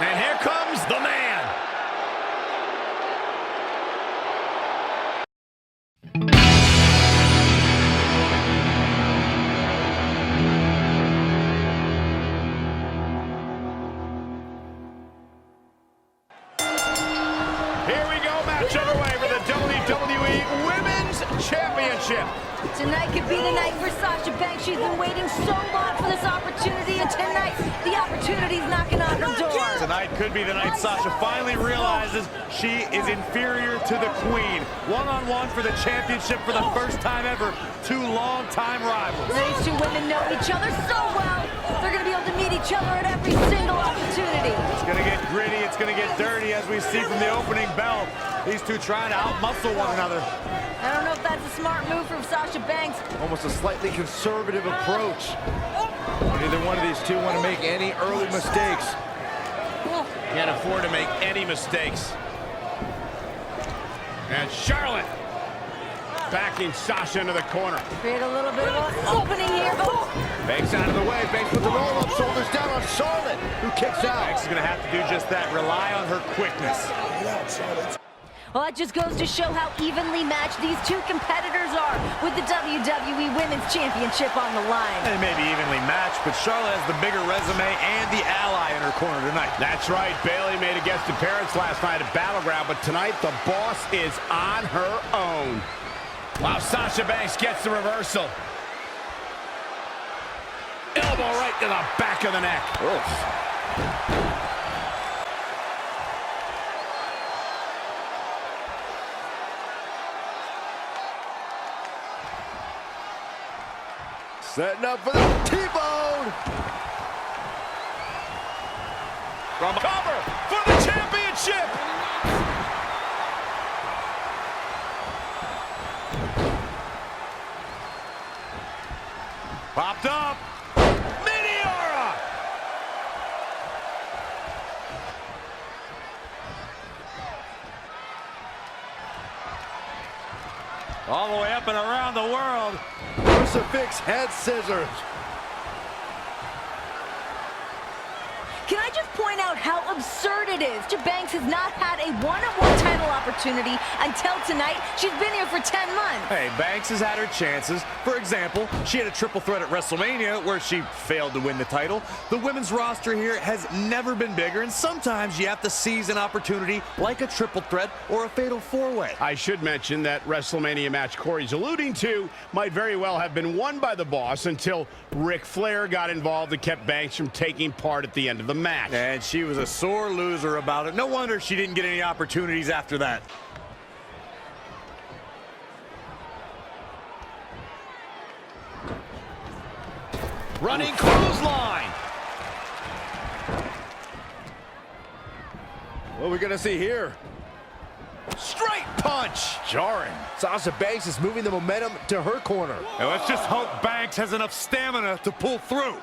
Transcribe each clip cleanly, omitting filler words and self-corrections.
And here comes the man. Here we go, match underway for the WWE Women's Championship. Tonight could be the night for Sasha Banks. She's been waiting so long for this opportunity, and tonight, the opportunity's knocking on her door. Tonight could be the night Sasha finally realizes she is inferior to the Queen. One-on-one for the championship for the first time ever. Two long-time rivals. These two women know each other so well. They're going to be able to meet each other at every single opportunity. It's going to get gritty. It's going to get dirty, as we see from the opening bell. These two trying to outmuscle one another. I don't know if that's a smart move from Sasha Banks. Almost a slightly conservative approach. Neither one of these two want to make any early mistakes. Can't afford to make any mistakes. And Charlotte backing Sasha into the corner. Create a little bit of an opening here. Oh. Banks out of the way. Banks with the roll-up, shoulders down on Charlotte, who kicks out. Banks is going to have to do just that. Rely on her quickness. Well, that just goes to show how evenly matched these two competitors are with the WWE Women's Championship on the line. They may be evenly matched, but Charlotte has the bigger resume and the ally in her corner tonight. That's right. Bayley made a guest appearance last night at Battleground, but tonight the boss is on her own. Wow, Sasha Banks gets the reversal. Elbow right to the back of the neck. Oof. Setting up for the T-bone. From cover for the championship. Popped up. Meteora. All the way up and around the world. Crucifix head scissors. Can I just point out how absurd it is? Banks has not had a one-on-one title opportunity until tonight. She's been here for 10 months. Hey, Banks has had her chances. For example, she had a triple threat at WrestleMania where she failed to win the title. The women's roster here has never been bigger, and sometimes you have to seize an opportunity like a triple threat or a fatal four-way. I should mention that WrestleMania match Corey's alluding to might very well have been won by the boss until Ric Flair got involved and kept Banks from taking part at the end of the match. And she was a sore loser about it. No wonder she didn't get any opportunities after that. Running clothesline. What are we gonna see here? Straight punch. Jarring. Sasha Banks is moving the momentum to her corner. And let's just hope Banks has enough stamina to pull through.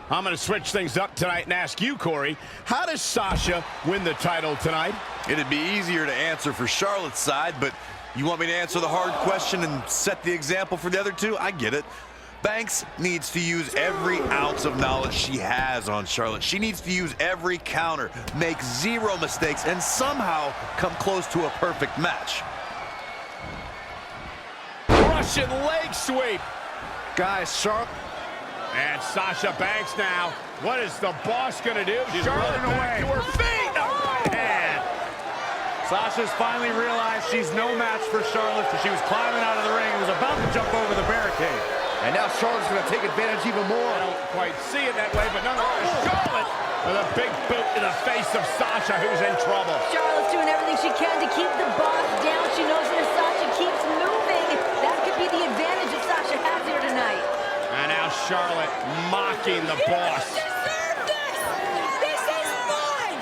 I'm going to switch things up tonight and ask you, Corey, how does Sasha win the title tonight? It'd be easier to answer for Charlotte's side, but you want me to answer the hard question and set the example for the other two? I get it. Banks needs to use every ounce of knowledge she has on Charlotte. She needs to use every counter, make zero mistakes, and somehow come close to a perfect match. Russian leg sweep. Guys, Charlotte. And Sasha Banks now. What is the boss going to do? She's running away. To her feet. Oh, right hand. Sasha's finally realized she's no match for Charlotte. She was climbing out of the ring and was about to jump over the barricade. And now Charlotte's going to take advantage even more. I don't quite see it that way, but nonetheless, Charlotte with a big boot to the face of Sasha, who's in trouble. Charlotte's doing everything she can to keep the boss down. She knows that if Sasha keeps moving, that could be the advantage that Sasha has here tonight. And now Charlotte mocking the boss. Deserve this! This is mine!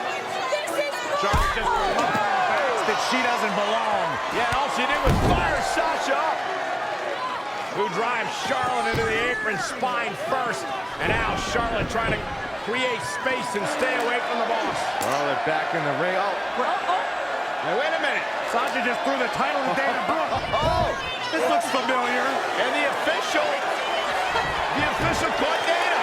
This is mine! Charlotte just reminding Banks that she doesn't belong. Yeah, and all she did was fire Sasha up. Who drives Charlotte into the apron, spine first. And now Charlotte trying to create space and stay away from the boss. Charlotte back in the ring. Now, wait a minute. Sasha just threw the title to Dana Brooke. This looks familiar. And the official caught Dana.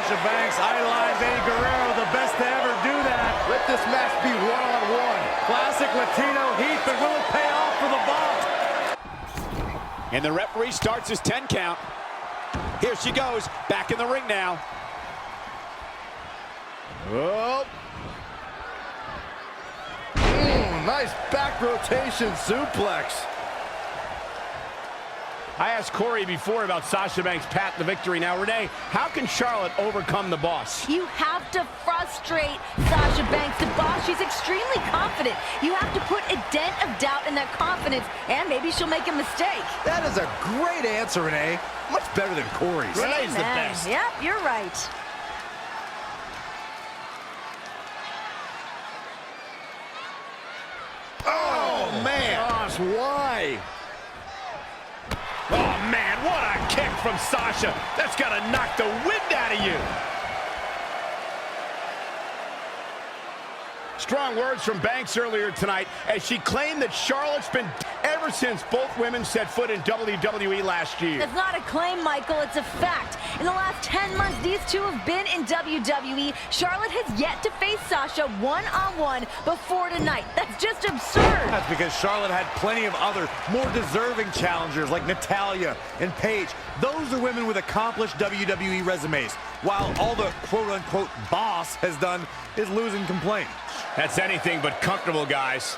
Sasha Banks idolized Eddie Guerrero, the best to ever do that. Let this match be one-on-one. Classic Latino heat, but will it pay off for the Boss? And the referee starts his 10 count. Here she goes, back in the ring now. Oh. Nice back rotation suplex. I asked Corey before about Sasha Banks' path to victory. Now, Renee, how can Charlotte overcome the Boss? You have to frustrate Sasha Banks, the Boss. She's extremely confident. You have to put a dent of doubt in that confidence, and maybe she'll make a mistake. That is a great answer, Renee. Much better than Corey's. Renee's the Amen. best. Yep, you're right. Oh, man. Gosh, why? Oh, man, what a kick from Sasha. That's got to knock the wind out of you. Strong words from Banks earlier tonight as she claimed that Charlotte's been ever since both women set foot in WWE last year. It's not a claim, Michael. It's a fact. In the last 10 months, these two have been in WWE. Charlotte has yet to face Sasha one-on-one before tonight. That's just absurd. That's because Charlotte had plenty of other, more deserving challengers like Natalya and Paige. Those are women with accomplished WWE resumes, while all the quote-unquote Boss has done is lose and complain. That's anything but comfortable, guys.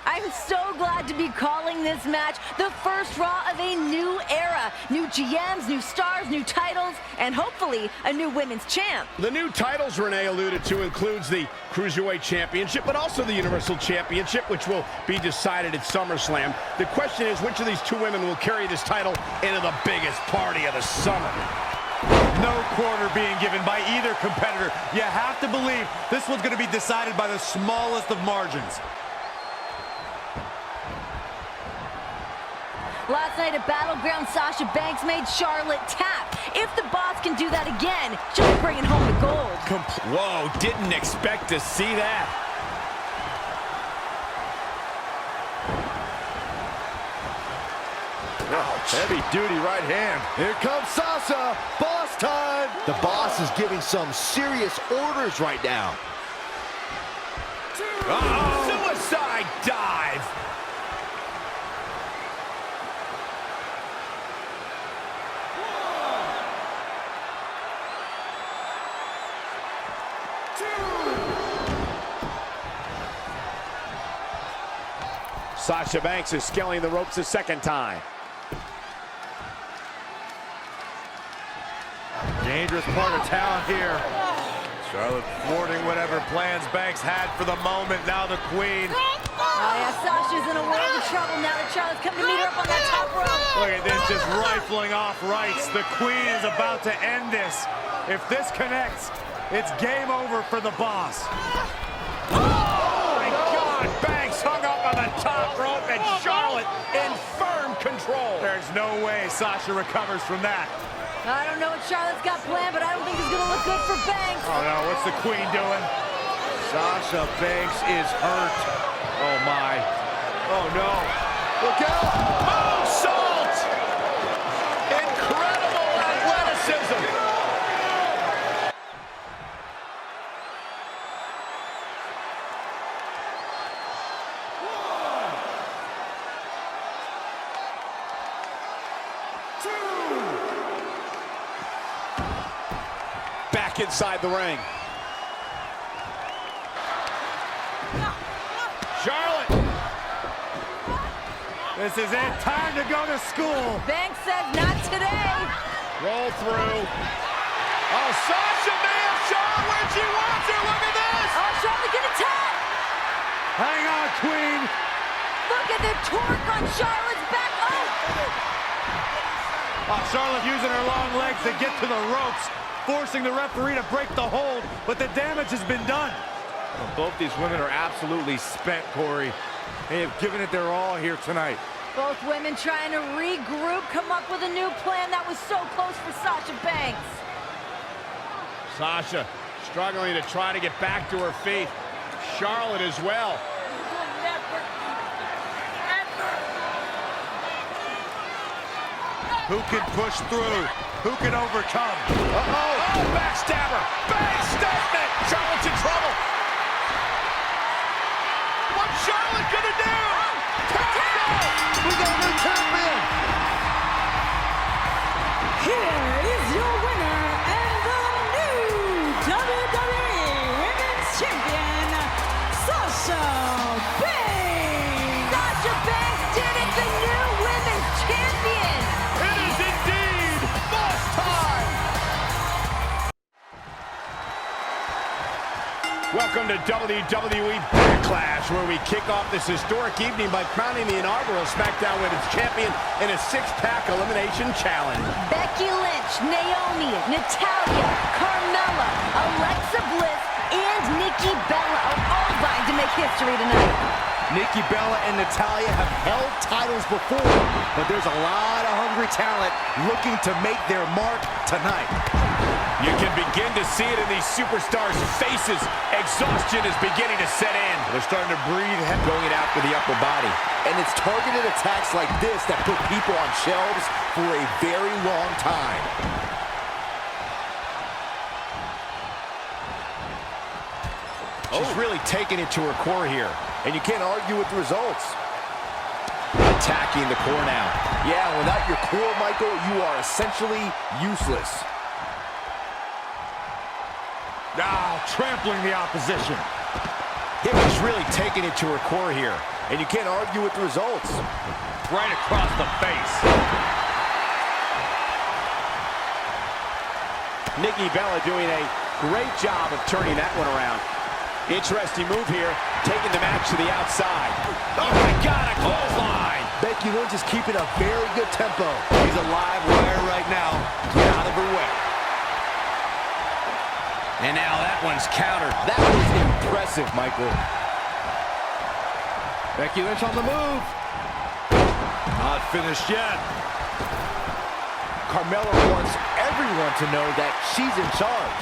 I'm so glad to be calling this match the first Raw of a new era. New GMs, new stars, new titles, and hopefully a new women's champ. The new titles Renee alluded to includes the Cruiserweight Championship, but also the Universal Championship, which will be decided at SummerSlam. The question is, which of these two women will carry this title into the biggest party of the summer? No quarter being given by either competitor. You have to believe this one's going to be decided by the smallest of margins. Last night at Battleground, Sasha Banks made Charlotte tap. If the Boss can do that again, she'll be bringing home the gold. Whoa, didn't expect to see that. Heavy duty right hand. Here comes Sasha. Boss time. The Boss is giving some serious orders right now. Suicide dive. Sasha Banks is scaling the ropes a second time. Dangerous part of town here. Charlotte thwarting whatever plans Banks had for the moment. Now the Queen. Oh yeah, Sasha's in a world of trouble now that Charlotte's come to meet her up on that top rope. Look at this, just rifling off rights. The Queen is about to end this. If this connects, it's game over for the Boss. Oh my God! Banks hung up on the top rope and Charlotte in firm control. There's no way Sasha recovers from that. I don't know what Charlotte's got planned, but I don't think it's gonna look good for Banks. Oh no, what's the Queen doing? Sasha Banks is hurt. Oh my. Oh no. Look out. Moonsault! Incredible athleticism. Back inside the ring. Charlotte. This is it. Time to go to school. Banks says not today. Roll through. Oh, Sasha may have shown where she wants her. Look at this. Oh, Charlotte gonna tap. Hang on, Queen. Look at the torque on Charlotte's back. Oh, Charlotte using her long legs to get to the ropes, forcing the referee to break the hold, but the damage has been done. Well, both these women are absolutely spent, Corey. They have given it their all here tonight. Both women trying to regroup, come up with a new plan that was so close for Sasha Banks. Sasha struggling to try to get back to her feet. Charlotte as well. Who can push through? who can overcome. Oh, backstabber. Big statement. Charlotte's in trouble. What's Charlotte gonna do? We got a new champion. Here is your winner and the new WWE Women's Champion, Sasha Banks. Sasha Banks did it, the new women's champion. It is indeed boss time. Welcome to WWE Backlash, where we kick off this historic evening by crowning the inaugural SmackDown Women's Champion in a six-pack elimination challenge. Becky Lynch, Naomi, Natalya, Carmella, Alexa Bliss, and Nikki Bella are all vying to make history tonight. Nikki Bella and Natalya have held titles before, but there's a lot of hungry talent looking to make their mark tonight. You can begin to see it in these superstars' faces. Exhaustion is beginning to set in. They're starting to breathe, going after the upper body. And it's targeted attacks like this that put people on shelves for a very long time. She's really taking it to her core here, and you can't argue with the results. Attacking the core now. Yeah, without your core, Michael, you are essentially useless. Ah, trampling the opposition. She's really taking it to her core here, and you can't argue with the results. Right across the face. Nikki Bella doing a great job of turning that one around. Interesting move here, taking the match to the outside. Oh my God, a clothesline. Becky Lynch is keeping a very good tempo. He's a live wire right now. Get out of her way. And now that one's countered. That was impressive, Michael. Becky Lynch on the move. Not finished yet. Carmella wants everyone to know that she's in charge.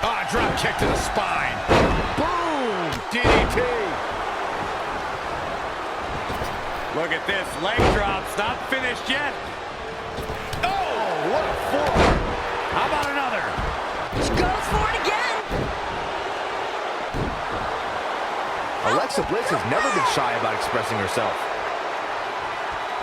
Ah, drop kick to the spine. Boom! DDT. Look at this, leg drops, not finished yet. Oh, what a forearm! How about another? She goes for it again. Alexa Bliss has never been shy about expressing herself.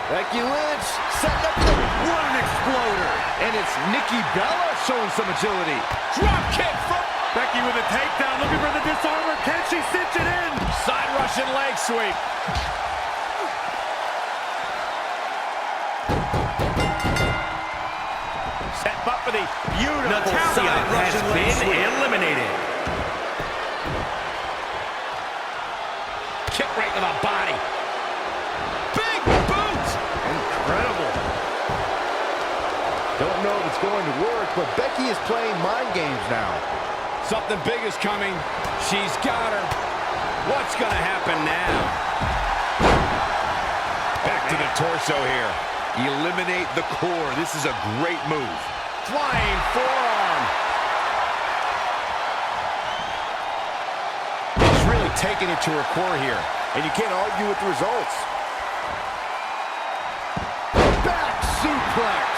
Becky Lynch setting up the... What an exploder! And it's Nikki Bella showing some agility. Drop kick from... Becky with a takedown, looking for the disarmer. Can she cinch it in? Side Russian leg sweep. Set up for the beautiful Natalya side has Russian leg been sweep. eliminated. Kick right to the body. Big boot. Incredible. Don't know if it's going to work, but Becky is playing mind games now. Something big is coming. She's got her. What's going to happen now? Back to the torso here. Eliminate the core. This is a great move. Flying forearm. She's really taking it to her core here, and you can't argue with the results. Back suplex.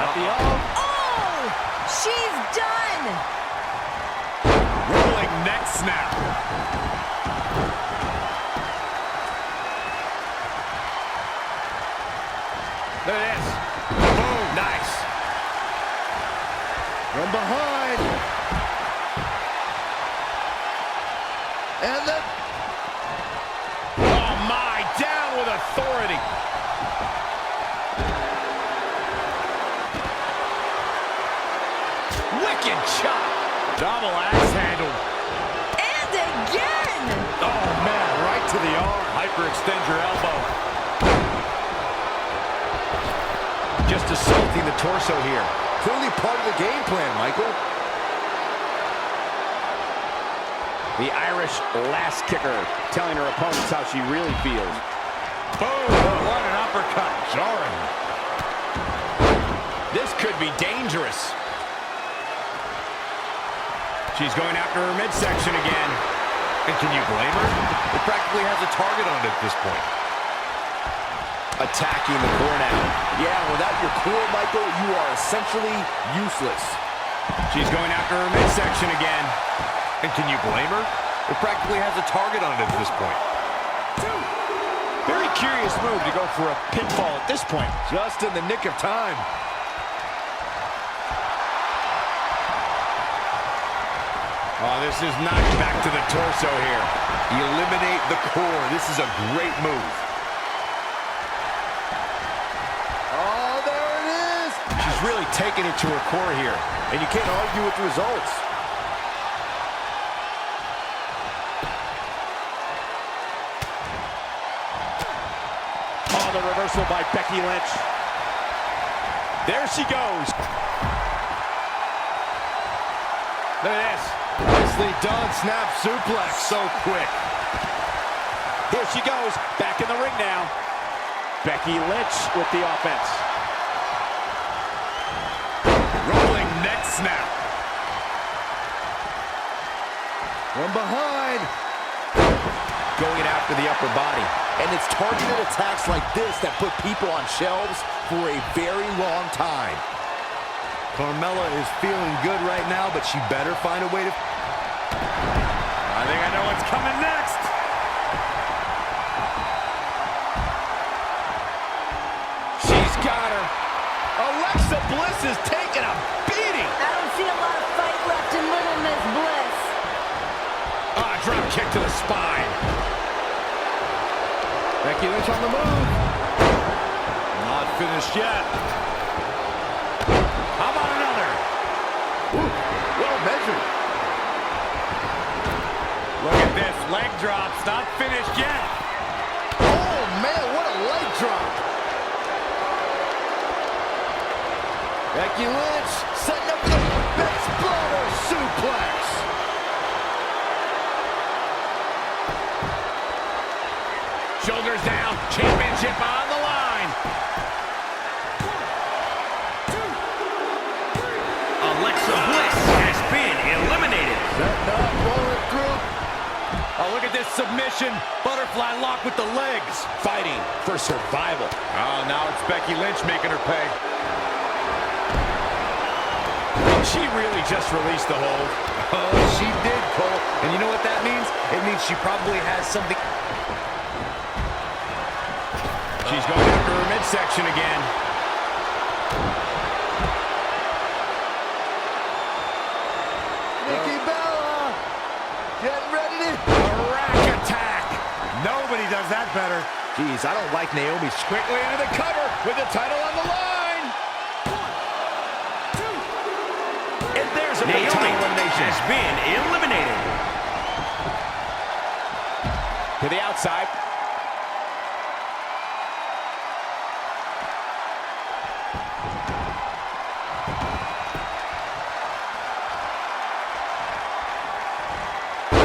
At the arm. Oh, she's done. Rolling neck snap. Look at this. Boom. Nice. From behind. And then... Oh, my. Down with authority. Wicked chop. Double axe handle. And again. Oh, man, right to the arm. Hyperextend your elbow. Just assaulting the torso here. Clearly part of the game plan, Michael. The Irish lass kicker telling her opponents how she really feels. Boom, what an uppercut. Jarring. This could be dangerous. She's going after her midsection again. And can you blame her? It practically has a target on it at this point. Attacking the core now. Yeah, without your core, Michael, you are essentially useless. She's going after her midsection again. And can you blame her? It practically has a target on it at this point. Very curious move to go for a pinfall at this point. Just in the nick of time. Oh, this is knocked back to the torso here. Eliminate the core. This is a great move. Oh, there it is. She's really taking it to her core here. And you can't argue with the results. Oh, the reversal by Becky Lynch. There she goes. Look at this. Nicely done, snap suplex. So quick. Here she goes, back in the ring now. Becky Lynch with the offense. Rolling neck snap. From behind. Going after the upper body. And it's targeted attacks like this that put people on shelves for a very long time. Carmella is feeling good right now, but she better find a way to... I think I know what's coming next. She's got her. Alexa Bliss is taking a beating. I don't see a lot of fight left in Little Miss Bliss. Ah, drop kick to the spine. Becky Lynch on the move. Not finished yet. How about another? Ooh, well measured. Look at this. Leg drops. Not finished yet. Oh, man, what a leg drop. Becky Lynch setting up the best blower suplex. Shoulders down. Championship on the line. Alexa Bliss has been eliminated. Setting up, rolling through. Oh, look at this submission. Butterfly lock with the legs. Fighting for survival. Oh, now it's Becky Lynch making her pay. She really just released the hold. Oh, she did, Cole. And you know what that means? It means she probably has something... She's going after her midsection again. Nikki Bella getting ready to... A rack attack. Nobody does that better. Jeez, I don't like Naomi's... Quickly into the cover with the title on the line. And there's a big Naomi time elimination. has been eliminated. To the outside.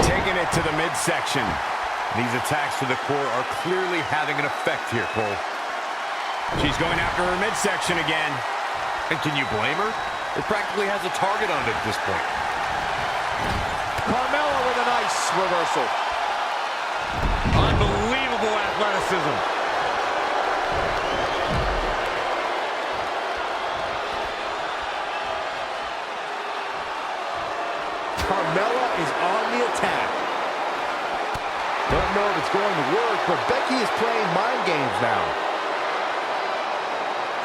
Taking it to the midsection. These attacks to the core are clearly having an effect here, Cole. She's going after her midsection again. And can you blame her? It practically has a target on it at this point. Carmella with a nice reversal. Unbelievable athleticism. Carmella is on the attack. Don't know if it's going to work, but Becky is playing mind games now.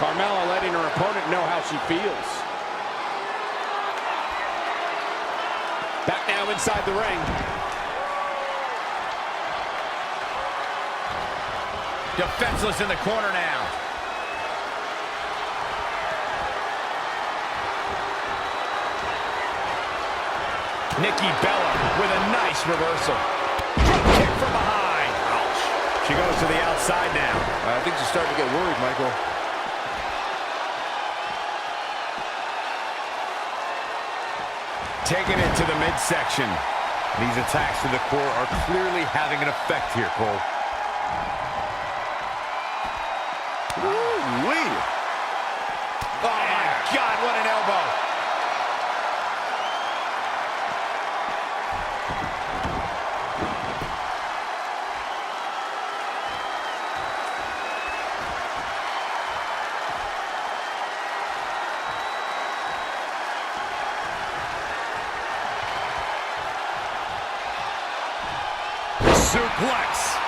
Carmella letting her opponent know how she feels. Back now inside the ring. Defenseless in the corner now. Nikki Bella with a nice reversal. Drop kick from behind. Ouch. She goes to the outside now. I think she's starting to get worried, Michael. Taking it to the midsection. These attacks to the core are clearly having an effect here, Cole. Ooh-wee. Oh, my God, what an elbow. suplex.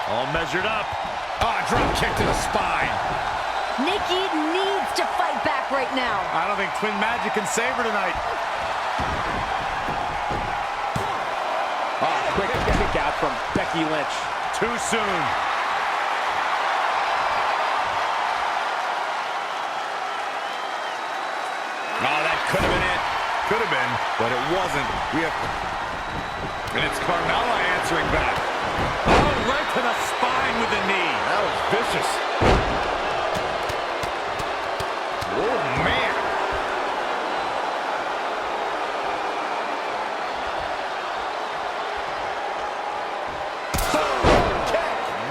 All measured up. Oh, drop kick to the spine. Nikki needs to fight back right now. I don't think Twin Magic can save her tonight. Oh, quick kick out from Becky Lynch. Too soon. Oh, that could have been it. Could have been, but it wasn't. And it's Carmella answering back. Oh, right to the spine with the knee. That was vicious. Oh, man.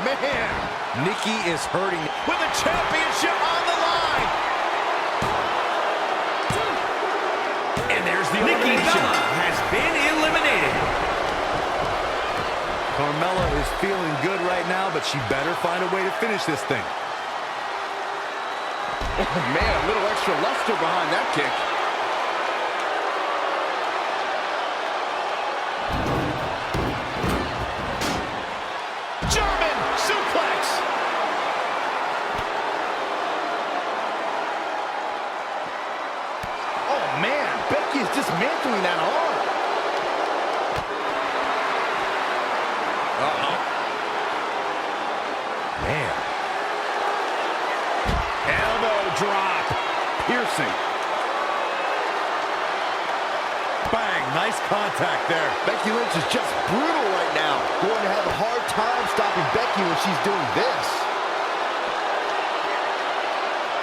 Man, Nikki is hurting with the championship on the line. And there's the Nikki elimination. Bella has been eliminated. Carmella is feeling good right now, but she better find a way to finish this thing. Oh, man, a little extra luster behind that kick. German suplex. Oh, man, Becky is dismantling that arm. Uh-oh. Man. Elbow drop. Piercing. Bang, nice contact there. Becky Lynch is just brutal right now. Going to have a hard time stopping Becky when she's doing this.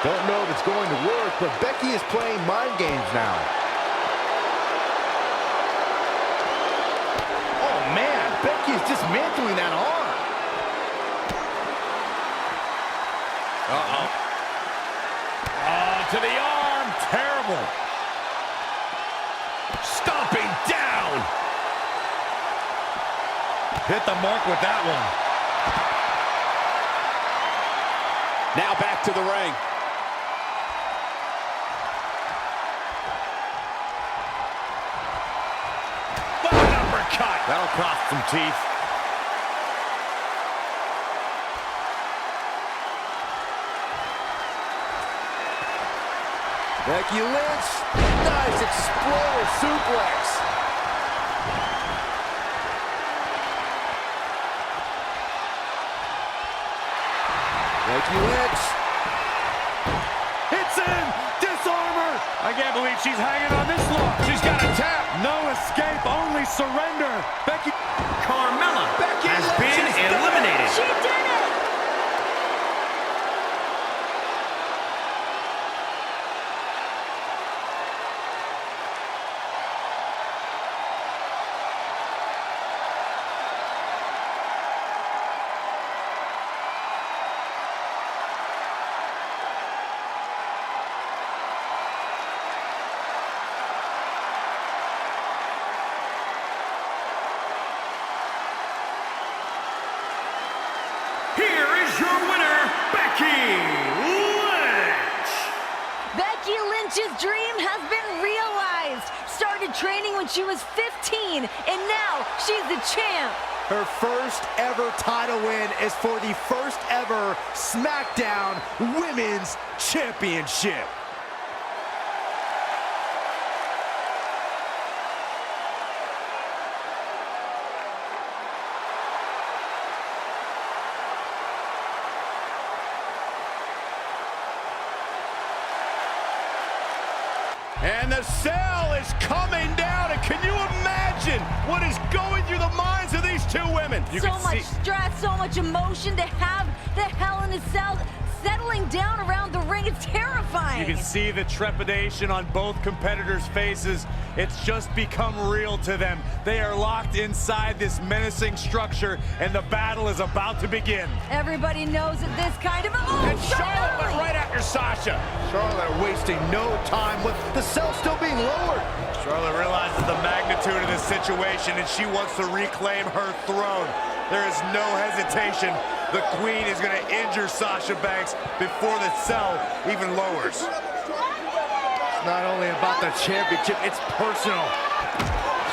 Don't know if it's going to work, but Becky is playing mind games now. Oh, man, Becky is dismantling that arm. Uh-oh. Oh, to the arm. Terrible. Stomping down. Hit the mark with that one. Now back to the ring. What an uppercut. That'll cost some teeth. Becky Lynch, nice exploder suplex. Becky Lynch. Hits in. Disarmer. I can't believe she's hanging on this long. She's got a tap. No escape, only surrender. Becky. Carmella Becky has Lynch been is done. eliminated. She did it! Here is your winner, Becky Lynch. Becky Lynch's dream has been realized. Started training when she was 15, and now she's the champ. Her first ever title win is for the first ever SmackDown Women's Championship. And the cell is coming down. And can you imagine what is going through the minds of these two women? So much stress, so much emotion to have the Hell in a Cell settling down around the ring. It's terrifying. You can see the trepidation on both competitors' faces. It's just become real to them. They are locked inside this menacing structure, and the battle is about to begin. Everybody knows that this kind of... Oh, And Charlotte went right after Sasha. Charlotte wasting no time with the cell still being lowered. Charlotte realizes the magnitude of this situation, and she wants to reclaim her throne. There is no hesitation. The Queen is going to injure Sasha Banks before the cell even lowers. It's not only about the championship, it's personal.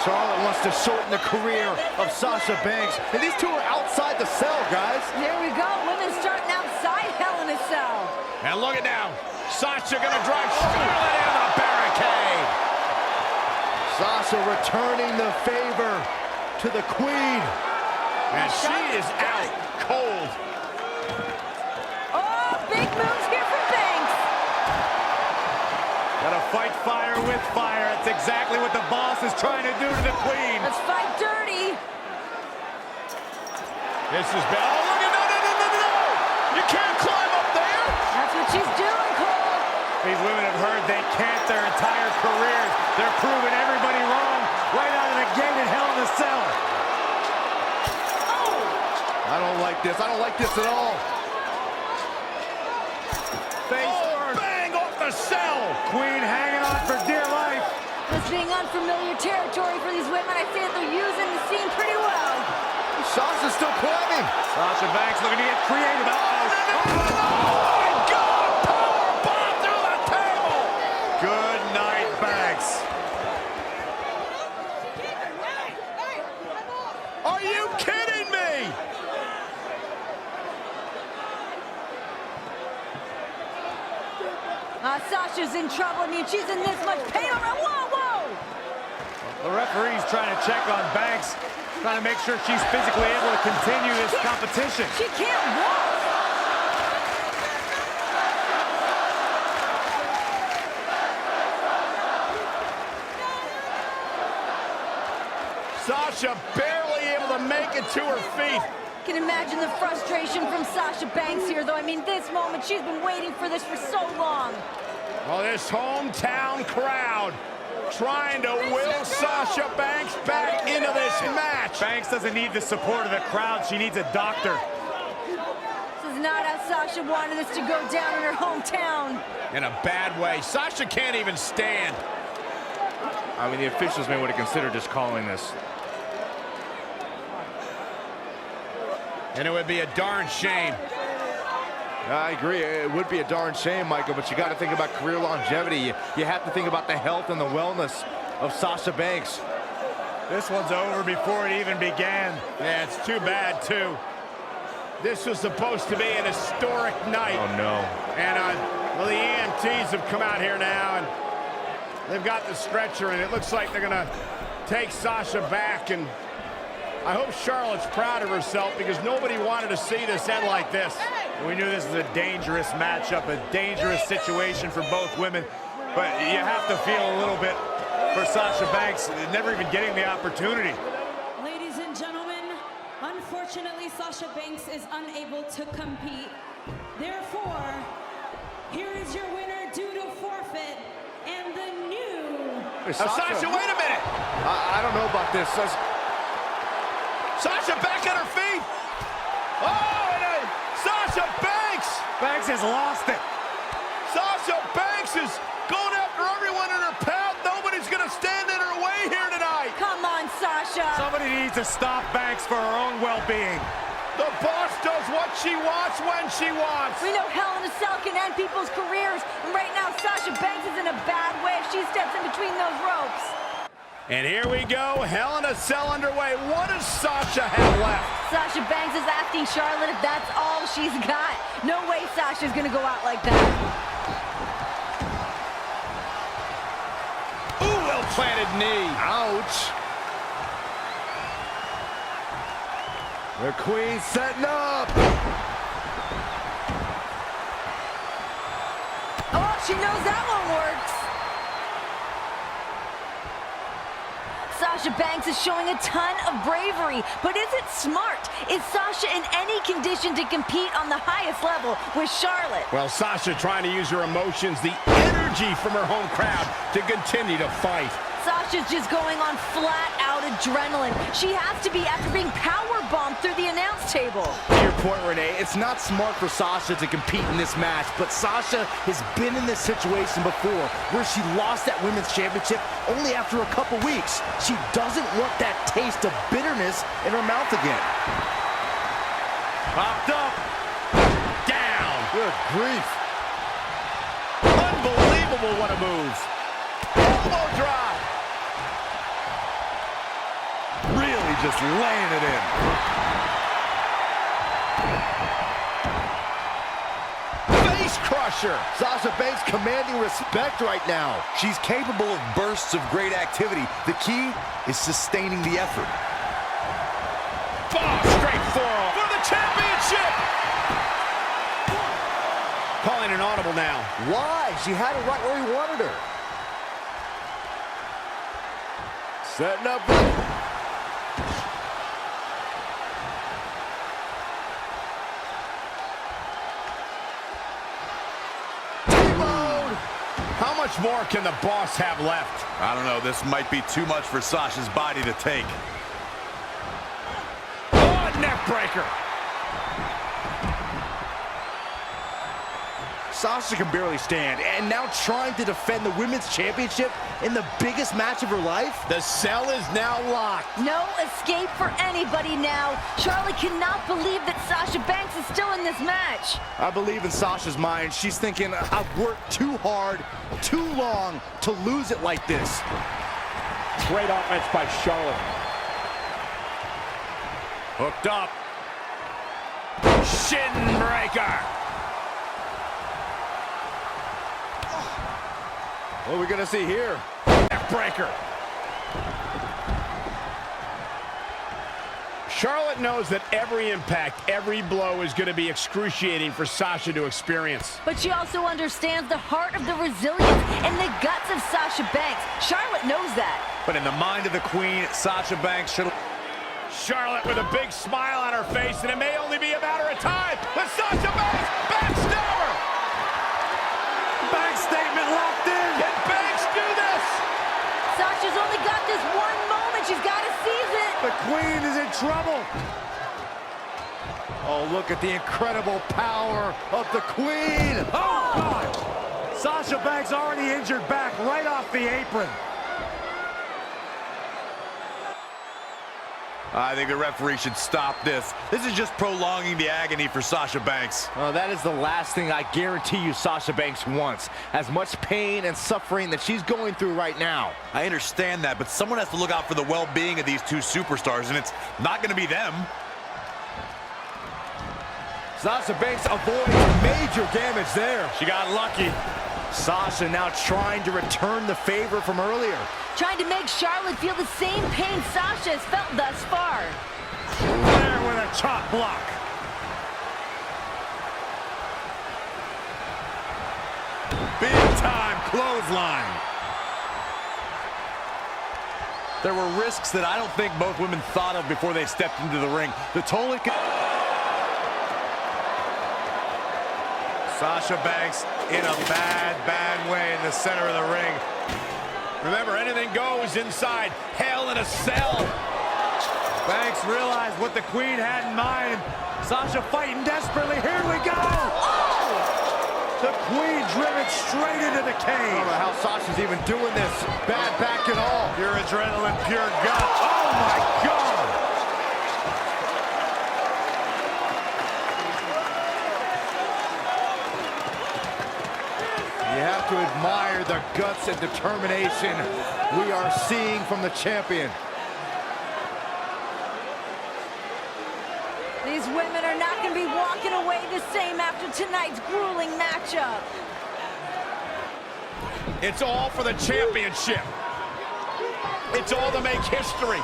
Charlotte wants to shorten the career of Sasha Banks. And these two are outside the cell, guys. Here we go. Women starting outside Hell in a Cell. And look at now. Sasha gonna drive Charlotte into the barricade. Sasha returning the favor to the queen. And she is out cold. Oh, big moves here from Banks. Gotta fight fire with fire. That's exactly what the boss is trying to do to the queen. Let's fight dirty. This is bad. Oh, look at no. You can't climb up there. That's what she's doing, Cole. These women have heard they can't their entire careers. They're proving everybody wrong right out of the gate in Hell in a Cell. I don't like this. I don't like this at all. Face first. Bang off the cell. Queen hanging on for dear life. This being unfamiliar territory for these women, I say that they're using the scene pretty well. Sasha's still climbing. Sasha Banks looking to get creative. Good night, Banks. Are you kidding me? Sasha's in trouble. I mean, she's in this much pain already. Whoa! The referee's trying to check on Banks, trying to make sure she's physically able to continue this competition. She can't walk. Sasha barely able to make it to her feet. Can imagine the frustration from Sasha Banks here, though. I mean, this moment, she's been waiting for this for so long. Well, this hometown crowd trying to will Sasha Banks back into this match. Banks doesn't need the support of the crowd. She needs a doctor. This is not how Sasha wanted this to go down in her hometown. In a bad way. Sasha can't even stand. I mean, the officials may want to consider just calling this. And it would be a darn shame. I agree. It would be a darn shame, Michael, but you got to think about career longevity. You have to think about the health and the wellness of Sasha Banks. This one's over before it even began. Yeah, it's too bad, too. This was supposed to be an historic night. Oh, no. And, well, the EMTs have come out here now, and they've got the stretcher, and it looks like they're going to take Sasha back, and I hope Charlotte's proud of herself because nobody wanted to see this end like this. We knew this was a dangerous matchup, a dangerous situation for both women, but you have to feel a little bit for Sasha Banks, never even getting the opportunity. Ladies and gentlemen, unfortunately, Sasha Banks is unable to compete. Therefore, here is your winner due to forfeit, and the new... Sasha, wait a minute! I don't know about this. Sasha back on her feet! Oh, and Sasha Banks! Banks has lost it. Sasha Banks is going after everyone in her path. Nobody's going to stand in her way here tonight. Come on, Sasha. Somebody needs to stop Banks for her own well-being. The boss does what she wants when she wants. We know Hell in a Cell can end people's careers, and right now Sasha Banks is in a bad way if she steps in between those ropes. And here we go, Hell in a Cell underway. What does Sasha have left? Sasha Banks is asking Charlotte if that's all she's got. No way Sasha's gonna go out like that. Ooh, well-planted knee. Ouch. The queen setting up. Oh, she knows that one works. Sasha Banks is showing a ton of bravery, but is it smart? Is Sasha in any condition to compete on the highest level with Charlotte? Well, Sasha trying to use her emotions, the energy from her home crowd to continue to fight. Sasha's just going on flat-out adrenaline. She has to be after being powerbombed through the announce table. To your point, Renee, it's not smart for Sasha to compete in this match, but Sasha has been in this situation before where she lost that women's championship only after a couple weeks. She doesn't want that taste of bitterness in her mouth again. Popped up. Down. Good grief. Unbelievable, what a move. Elbow drop. just laying it in. Face crusher. Sasha Banks commanding respect right now. She's capable of bursts of great activity. The key is sustaining the effort. Oh, straight forearm for the championship. Calling an audible now. Why? She had it right where he wanted her. Setting up. T-bone. How much more can the boss have left? I don't know. This might be too much for Sasha's body to take. Oh, neck breaker. Sasha can barely stand, and now trying to defend the Women's Championship in the biggest match of her life? The cell is now locked. No escape for anybody now. Charlotte cannot believe that Sasha Banks is still in this match. I believe in Sasha's mind. She's thinking, I've worked too hard, too long to lose it like this. Great offense by Charlotte. Hooked up. Shin breaker. What are we gonna see here? Breaker. Charlotte knows that every impact, every blow is going to be excruciating for Sasha to experience. But she also understands the heart of the resilience and the guts of Sasha Banks. Charlotte knows that. But in the mind of the queen, Sasha Banks should... Charlotte with a big smile on her face, and it may only be a matter of time. But Sasha Banks, backstabber! Banks statement locked in! Can Banks do this? Sasha's only got this one moment. She's got to seize it. The queen is in trouble! Oh, look at the incredible power of the queen! Oh, God! Sasha Banks already injured back right off the apron. I think the referee should stop this. This is just prolonging the agony for Sasha Banks. Well, that is the last thing I guarantee you Sasha Banks wants. As much pain and suffering that she's going through right now. I understand that, but someone has to look out for the well-being of these two superstars, and it's not going to be them. Sasha Banks avoids major damage there. She got lucky. Sasha now trying to return the favor from earlier. Trying to make Charlotte feel the same pain Sasha has felt thus far. There with a chop block. Big time clothesline. There were risks that I don't think both women thought of before they stepped into the ring. The totally... Sasha Banks in a bad way in the center of the ring. Remember, anything goes inside Hell in a Cell. Banks realized what the queen had in mind. Sasha fighting desperately. Here we go! Oh! The queen driven straight into the cage. I don't know how Sasha's even doing this. Bad back and all. Pure adrenaline, pure gut. Oh my God! You have to admire the guts and determination we are seeing from the champion. These women are not going to be walking away the same after tonight's grueling matchup. It's all for the championship. It's all to make history.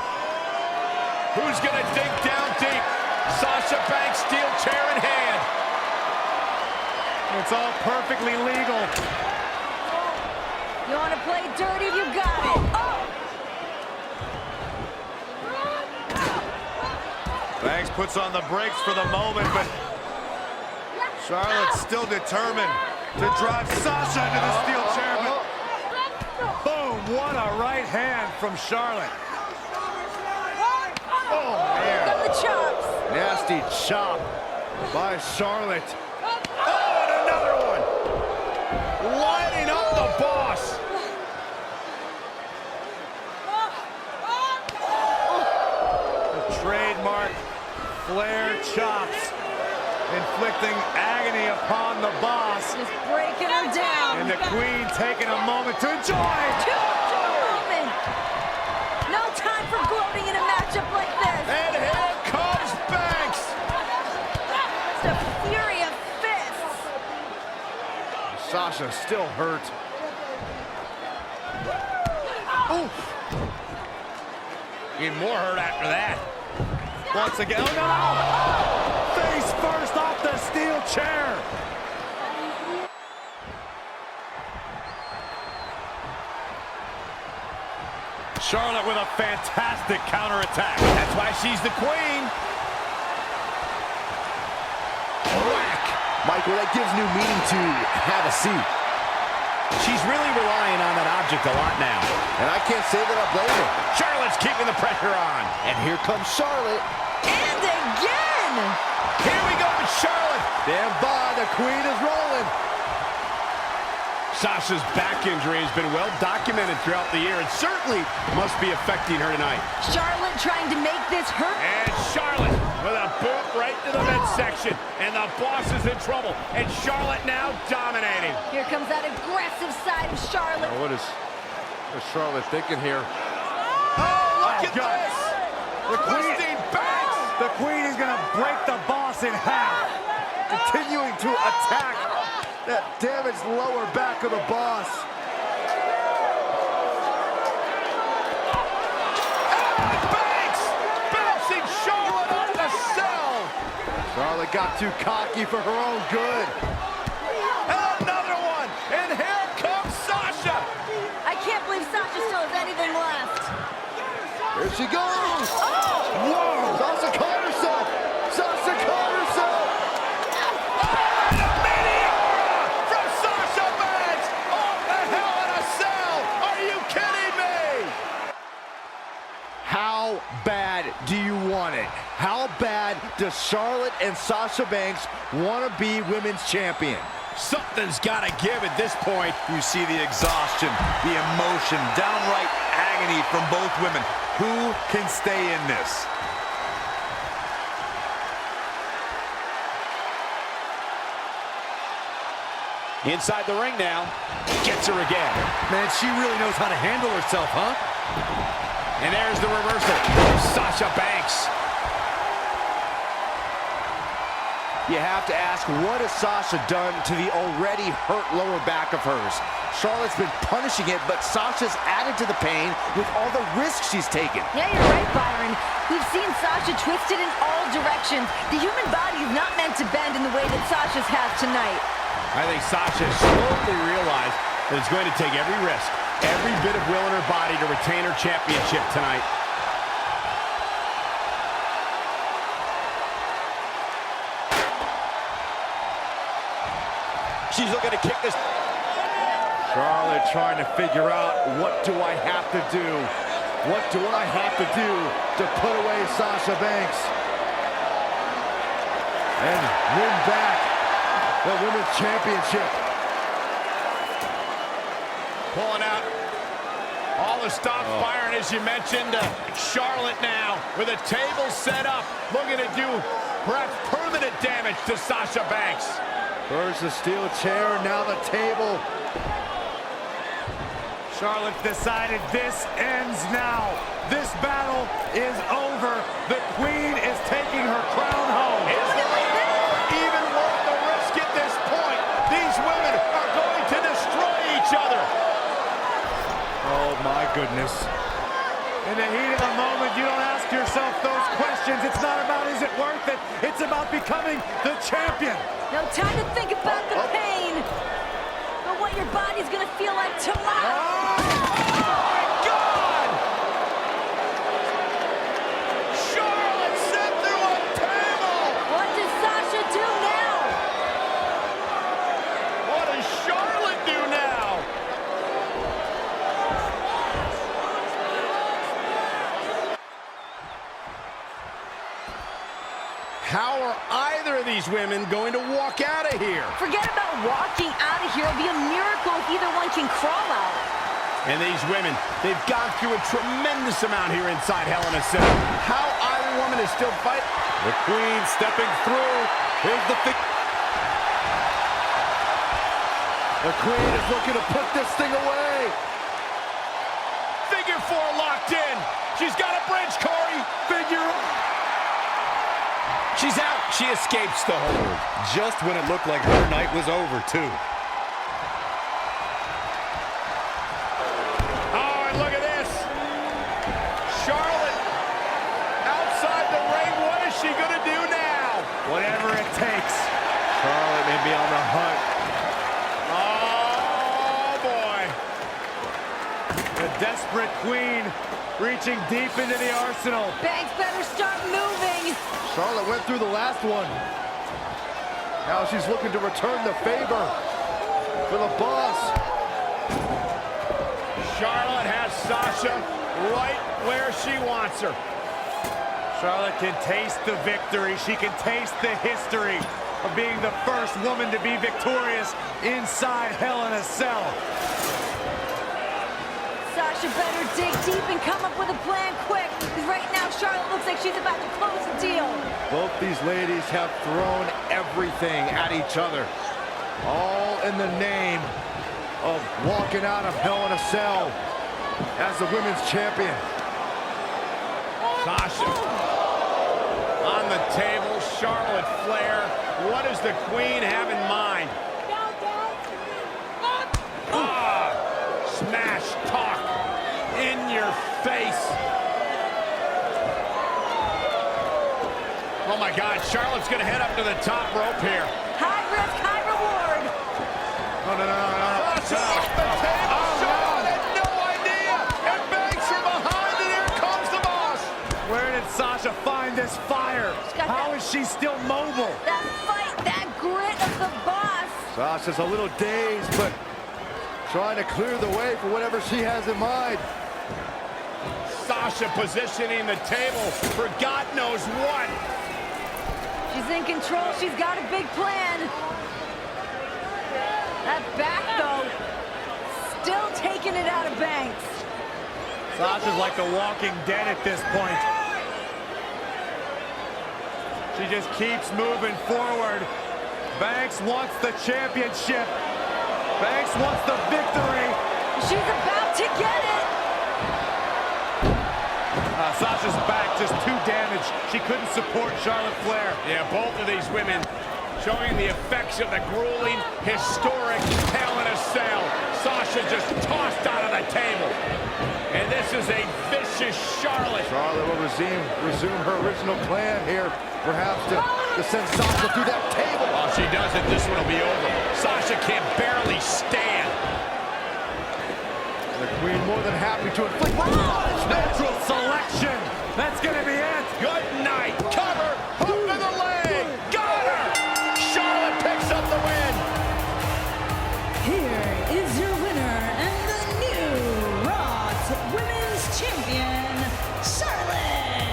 Who's going to dig down deep? Sasha Banks, steel chair in hand. It's all perfectly legal. You want to play dirty? You got it. Oh! Banks puts on the brakes for the moment, but Charlotte's still determined to drive Sasha into the steel chair. But boom, what a right hand from Charlotte. Oh, man. Got the chops. Nasty chop by Charlotte. Oh, and another one. Lining up the boss. The trademark Flair chops, inflicting agony upon the boss. Just breaking her down. And the queen taking a moment to enjoy. Two moment. No time for gloating in a matchup like this. Sasha still hurt. Oof. Getting more hurt after that. Once again, oh no! Face first off the steel chair. Charlotte with a fantastic counterattack. That's why she's the queen. Whack. Michael, that gives new meaning to have a seat. She's really relying on that object a lot now. And I can't say that I blame her. Charlotte's keeping the pressure on. And here comes Charlotte. And again! Here we go with Charlotte. Stand by, the queen is rolling. Sasha's back injury has been well documented throughout the year. It certainly must be affecting her tonight. Charlotte trying to make this hurt. And Charlotte with a boot right to the midsection. And the boss is in trouble. And Charlotte now dominating. Here comes that aggressive side of Charlotte. What is Charlotte thinking here? Oh, look at this. The queen, Banks. the queen is gonna break the boss in half. Continuing to attack that damaged lower back of the boss. And Banks bouncing Charlotte on the cell. Charlotte got too cocky for her own good. And another one. And here comes Sasha. I can't believe Sasha still has anything left. Here she goes. Oh! Whoa! Sasha caught herself. Sasha caught herself. And a meteor from Sasha Banks off the Hell in a Cell. Are you kidding me? How bad do you want it? How bad does Charlotte and Sasha Banks want to be women's champion? Something's got to give at this point. You see the exhaustion, the emotion, downright agony from both women. Who can stay in this? Inside the ring now. Gets her again. Man, she really knows how to handle herself, huh? And there's the reversal. Sasha Banks. You have to ask, what has Sasha done to the already hurt lower back of hers? Charlotte's been punishing it, but Sasha's added to the pain with all the risks she's taken. Yeah, you're right, Byron. We've seen Sasha twisted in all directions. The human body is not meant to bend in the way that Sasha's has tonight. I think Sasha slowly realized that it's going to take every risk, every bit of will in her body to retain her championship tonight. She's looking to kick this. Charlotte trying to figure out, what do I have to do? What do I have to do to put away Sasha Banks and win back the Women's Championship? Pulling out all the stops, Byron, as you mentioned. Charlotte now with a table set up, looking to do perhaps permanent damage to Sasha Banks. First the steel chair, now the table. Charlotte decided this ends now. This battle is over. The queen is taking her crown home. Is it even worth the risk at this point? These women are going to destroy each other. Oh my goodness. In the heat of the moment, you don't ask yourself those questions. It's not about is it worth it. It's about becoming the champion. No time to think about the pain, but what your body's gonna feel like tomorrow. Oh my God! Charlotte sent through a table. What does Sasha do now? What does Charlotte do now? How are either of these women going to walk out of here? Forget about walking out of here. It'll be a miracle if either one can crawl out. And these women, they've gone through a tremendous amount here inside Hell in a Cell. How either woman is still fighting. The queen stepping through. Here's the The queen is looking to put this thing away. Figure four locked in. She's got a bridge, Corey. Figure. She's out. She escapes the hold. just when it looked like her night was over, too. The desperate queen reaching deep into the arsenal. Banks better start moving. Charlotte went through the last one. Now she's looking to return the favor for the boss. Charlotte has Sasha right where she wants her. Charlotte can taste the victory. She can taste the history of being the first woman to be victorious inside Hell in a Cell. Sasha better dig deep and come up with a plan quick. Because right now, Charlotte looks like she's about to close the deal. Both these ladies have thrown everything at each other, all in the name of walking out of Hell in a Cell as the women's champion. Sasha on the table, Charlotte Flair. What does the queen have in mind? Smash talk in your face. Oh my God, Charlotte's gonna head up to the top rope here. High risk, high reward. No. Sasha off the table. Charlotte had no idea. And Banks from behind, and here comes the boss. Where did Sasha find this fire? How is she still mobile? That fight, that grit of the boss. Sasha's a little dazed, but trying to clear the way for whatever she has in mind. Sasha positioning the table for God knows what. She's in control. She's got a big plan. That back, though, still taking it out of Banks. Sasha's like the walking dead at this point. She just keeps moving forward. Banks wants the championship. Banks wants the victory. She's about to get it. Sasha's back just too damaged. She couldn't support Charlotte Flair. Yeah, both of these women showing the effects of the grueling, historic Hell in a Cell. Sasha just tossed out of the table. And this is a vicious Charlotte. Charlotte will resume her original plan here, perhaps to send Sasha through that table. Well, if she doesn't, this one will be over. Sasha can barely stand. The queen more than happy to inflict Natural selection. That's going to be it. Good night. Cover. Hook to the leg. Got her. Charlotte picks up the win. Here is your winner and the new Raw Women's Champion, Charlotte.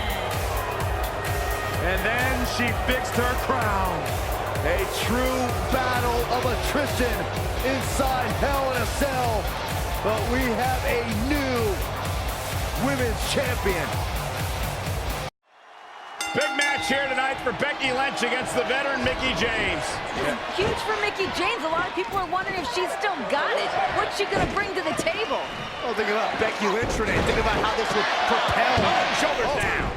And then she fixed her crown. a true battle of attrition inside Hell in a Cell. But we have a new women's champion. Big match here tonight for Becky Lynch against the veteran Mickie James. Huge for Mickie James. A lot of people are wondering if she's still got it. What's she going to bring to the table? Oh, think about Becky Lynch, Renee. Think about how this would propel. Shoulders down.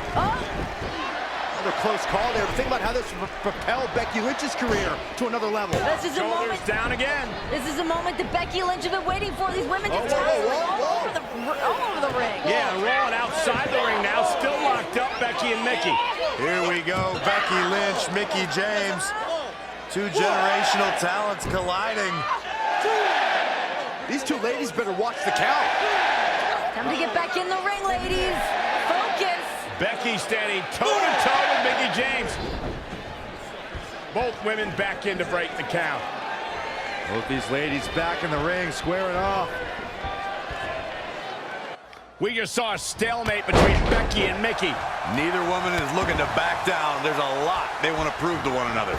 Another close call there. Think about how this would propel Becky Lynch's career to another level. This is a Shoulders moment. down again. This is a moment that Becky Lynch has been waiting for. These women just whoa. all over the ring. Yeah, rolling outside the ring now. Still locked up, Becky and Mickie. Here we go, Becky Lynch, Mickie James. Two generational talents colliding. These two ladies better watch the count. Time to get back in the ring, ladies. Focus. Becky standing toe-to-toe with Mickie James. Both women back in to break the count. Both these ladies back in the ring, squaring off. We just saw a stalemate between Becky and Mickie. Neither woman is looking to back down. There's a lot they want to prove to one another.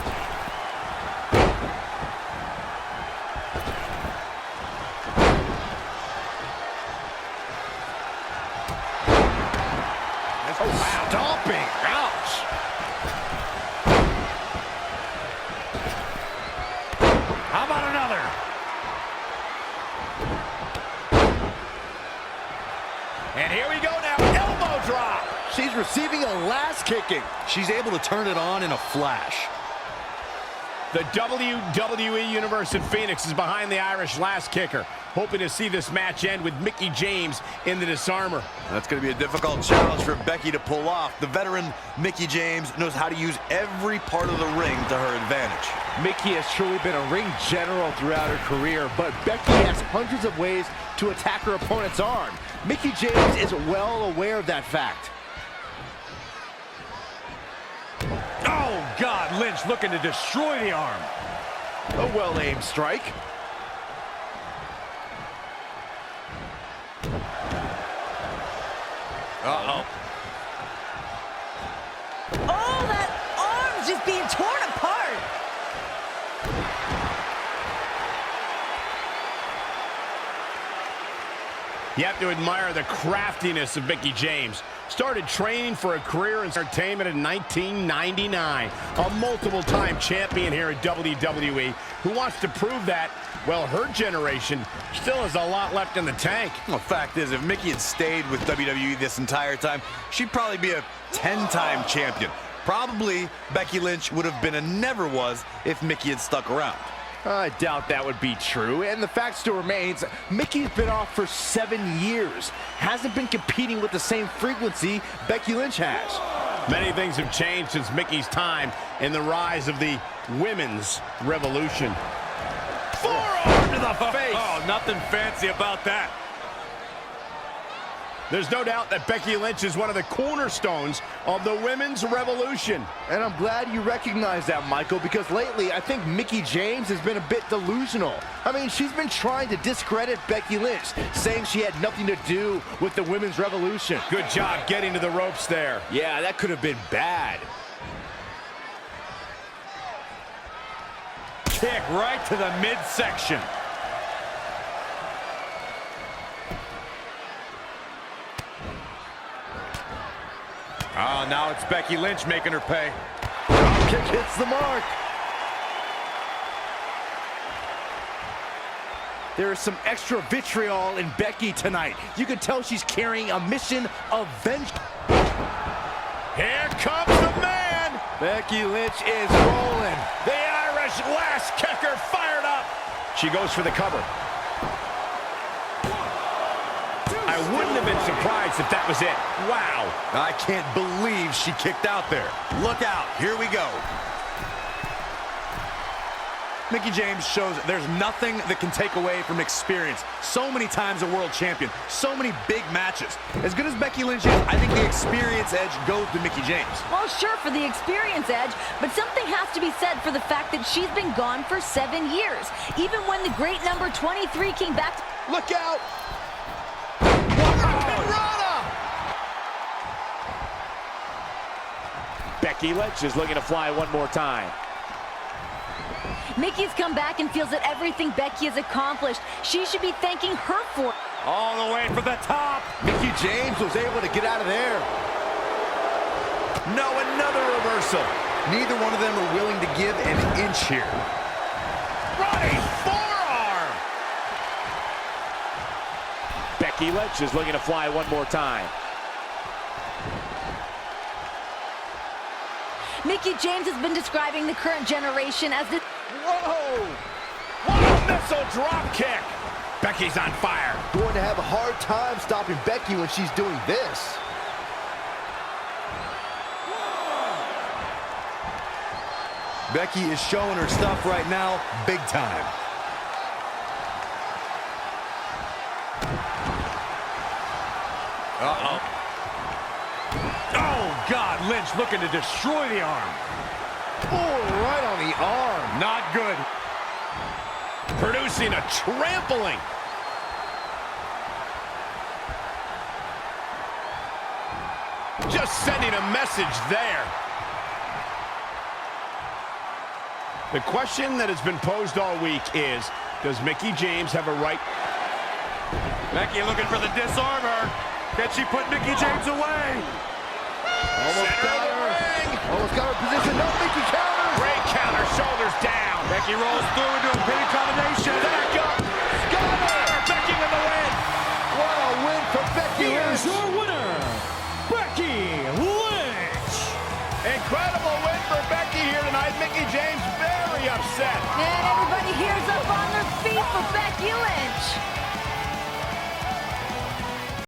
Stomping. Ouch. How about another? And here we go now, elbow drop. She's receiving a last kicking. She's able to turn it on in a flash. The WWE Universe in Phoenix is behind the Irish last kicker, hoping to see this match end with Mickie James in the disarmer. That's going to be a difficult challenge for Becky to pull off. The veteran Mickie James knows how to use every part of the ring to her advantage. Mickie has truly been a ring general throughout her career, but Becky has hundreds of ways to attack her opponent's arm. Mickie James is well aware of that fact. Oh, God, Lynch looking to destroy the arm. A well-aimed strike. Uh-oh. Oh, that arm's just being torn apart. You have to admire the craftiness of Mickie James. Started training for a career in entertainment in 1999. A multiple-time champion here at WWE who wants to prove that, well, her generation still has a lot left in the tank. Well, the fact is, if Mickie had stayed with WWE this entire time, she'd probably be a 10-time champion. Probably Becky Lynch would have been a never was if Mickie had stuck around. I doubt that would be true, and the fact still remains, Mickie's been off for 7 years. Hasn't been competing with the same frequency Becky Lynch has. Many things have changed since Mickie's time in the rise of the women's revolution. Forearm to the face! Oh, nothing fancy about that. There's no doubt that Becky Lynch is one of the cornerstones of the women's revolution. And I'm glad you recognize that, Michael, because lately I think Mickie James has been a bit delusional. I mean, she's been trying to discredit Becky Lynch, saying she had nothing to do with the women's revolution. Good job getting to the ropes there. Yeah, that could have been bad. Kick right to the midsection. Oh, now it's Becky Lynch making her pay. Drop kick hits the mark. There is some extra vitriol in Becky tonight. You can tell she's carrying a mission of vengeance. Here comes the man! Becky Lynch is rolling. The Irish last kicker fired up. She goes for the cover. I wouldn't have been surprised if that was it. Wow. I can't believe she kicked out there. Look out. Here we go. Mickie James shows there's nothing that can take away from experience. So many times a world champion, so many big matches. As good as Becky Lynch is, I think the experience edge goes to Mickie James. Well, sure, for the experience edge, but something has to be said for the fact that she's been gone for 7 years. Even when the great number 23 came back. Look out! Becky Lynch is looking to fly one more time. Mickie's come back and feels that everything Becky has accomplished, she should be thanking her for. All the way from the top. Mickie James was able to get out of there. No, another reversal. Neither one of them are willing to give an inch here. Running forearm! Becky Lynch is looking to fly one more time. Mickie James has been describing the current generation as the... Whoa! What a missile drop kick! Becky's on fire. Going to have a hard time stopping Becky when she's doing this. Becky is showing her stuff right now, big time. Uh-oh. Oh, God, Lynch looking to destroy the arm. Oh, right on the arm. Not good. Producing a trampling. Just sending a message there. The question that has been posed all week is, does Mickie James have a right? Becky looking for the disarmer. Can she put Mickie James away? Almost got her. Almost got her position. No, Mickie counters. Great counter, shoulders down. Becky rolls through into a pinning combination. Back up. Got her. Becky with the win. What a win for Becky Lynch. Here's your winner, Becky Lynch. Incredible win for Becky here tonight. Mickie James very upset. And everybody here's up on their feet for Becky Lynch.